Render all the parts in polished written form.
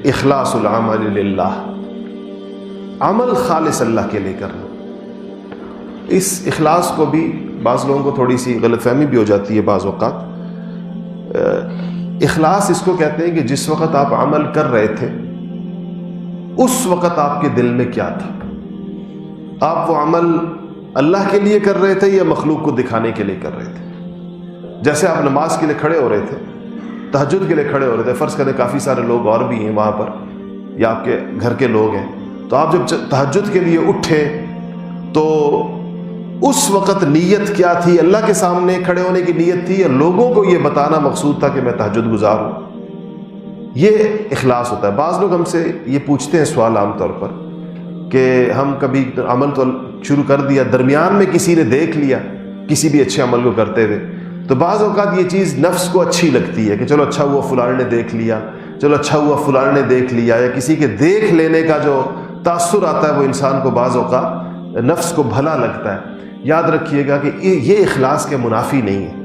اخلاص العمل للہ، عمل خالص اللہ کے لیے کرنا۔ اس اخلاص کو بھی بعض لوگوں کو تھوڑی سی غلط فہمی بھی ہو جاتی ہے بعض اوقات۔ اخلاص اس کو کہتے ہیں کہ جس وقت آپ عمل کر رہے تھے اس وقت آپ کے دل میں کیا تھا، آپ وہ عمل اللہ کے لیے کر رہے تھے یا مخلوق کو دکھانے کے لیے کر رہے تھے۔ جیسے آپ نماز کے لیے کھڑے ہو رہے تھے، تہجد کے لیے کھڑے ہو رہے تھے، فرض کریں کافی سارے لوگ اور بھی ہیں وہاں پر یا آپ کے گھر کے لوگ ہیں، تو آپ جب تہجد کے لیے اٹھے تو اس وقت نیت کیا تھی؟ اللہ کے سامنے کھڑے ہونے کی نیت تھی یا لوگوں کو یہ بتانا مقصود تھا کہ میں تہجد گزار ہوں؟ یہ اخلاص ہوتا ہے۔ بعض لوگ ہم سے یہ پوچھتے ہیں سوال عام طور پر کہ ہم کبھی عمل تو شروع کر دیا، درمیان میں کسی نے دیکھ لیا کسی بھی اچھے عمل کو کرتے ہوئے، تو بعض اوقات یہ چیز نفس کو اچھی لگتی ہے کہ چلو اچھا ہوا فلاں نے دیکھ لیا، چلو اچھا ہوا فلاں نے دیکھ لیا، یا کسی کے دیکھ لینے کا جو تاثر آتا ہے وہ انسان کو بعض اوقات نفس کو بھلا لگتا ہے۔ یاد رکھیے گا کہ یہ اخلاص کے منافی نہیں ہے۔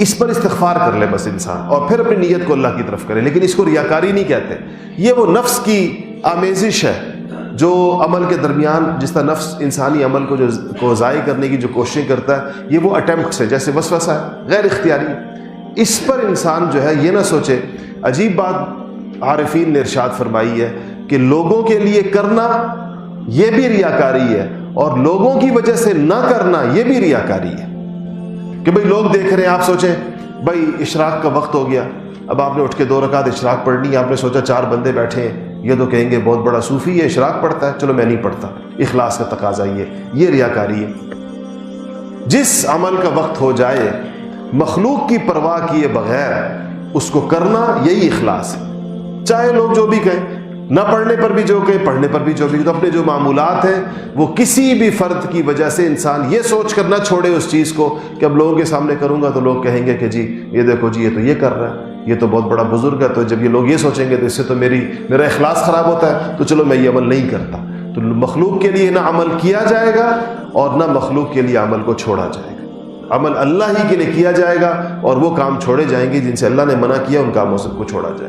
اس پر استغفار کر لے بس انسان، اور پھر اپنی نیت کو اللہ کی طرف کرے، لیکن اس کو ریاکاری نہیں کہتے۔ یہ وہ نفس کی آمیزش ہے جو عمل کے درمیان، جس طرح نفس انسانی عمل کو ضائع کرنے کی جو کوششیں کرتا ہے، یہ وہ اٹیمپٹس ہے، جیسے وسوسہ ہے، غیر اختیاری۔ اس پر انسان جو ہے یہ نہ سوچے۔ عجیب بات عارفین نے ارشاد فرمائی ہے کہ لوگوں کے لیے کرنا یہ بھی ریاکاری ہے، اور لوگوں کی وجہ سے نہ کرنا یہ بھی ریاکاری ہے۔ کہ بھئی لوگ دیکھ رہے ہیں، آپ سوچیں بھئی اشراق کا وقت ہو گیا، اب آپ نے اٹھ کے 2 رکعت اشراق پڑھنی ہے، آپ نے سوچا 4 بندے بیٹھے ہیں، یہ تو کہیں گے بہت بڑا صوفی ہے، اشراق پڑھتا ہے، چلو میں نہیں پڑھتا۔ اخلاص کا تقاضا یہ ریاکاری ہے۔ جس عمل کا وقت ہو جائے مخلوق کی پرواہ کیے بغیر اس کو کرنا، یہی اخلاص ہے۔ چاہے لوگ جو بھی کہیں، نہ پڑھنے پر بھی جو کہیں، پڑھنے پر بھی جو بھی، تو اپنے جو معمولات ہیں وہ کسی بھی فرد کی وجہ سے انسان یہ سوچ کر نہ چھوڑے اس چیز کو کہ اب لوگوں کے سامنے کروں گا تو لوگ کہیں گے کہ جی یہ دیکھو جی یہ تو یہ کر رہا ہے، یہ تو بہت بڑا بزرگ ہے، تو جب یہ لوگ یہ سوچیں گے تو اس سے تو میرا اخلاص خراب ہوتا ہے، تو چلو میں یہ عمل نہیں کرتا۔ تو مخلوق کے لیے نہ عمل کیا جائے گا اور نہ مخلوق کے لیے عمل کو چھوڑا جائے گا۔ عمل اللہ ہی کے لیے کیا جائے گا، اور وہ کام چھوڑے جائیں گے جن سے اللہ نے منع کیا، ان کاموں سے کو چھوڑا جائے گا۔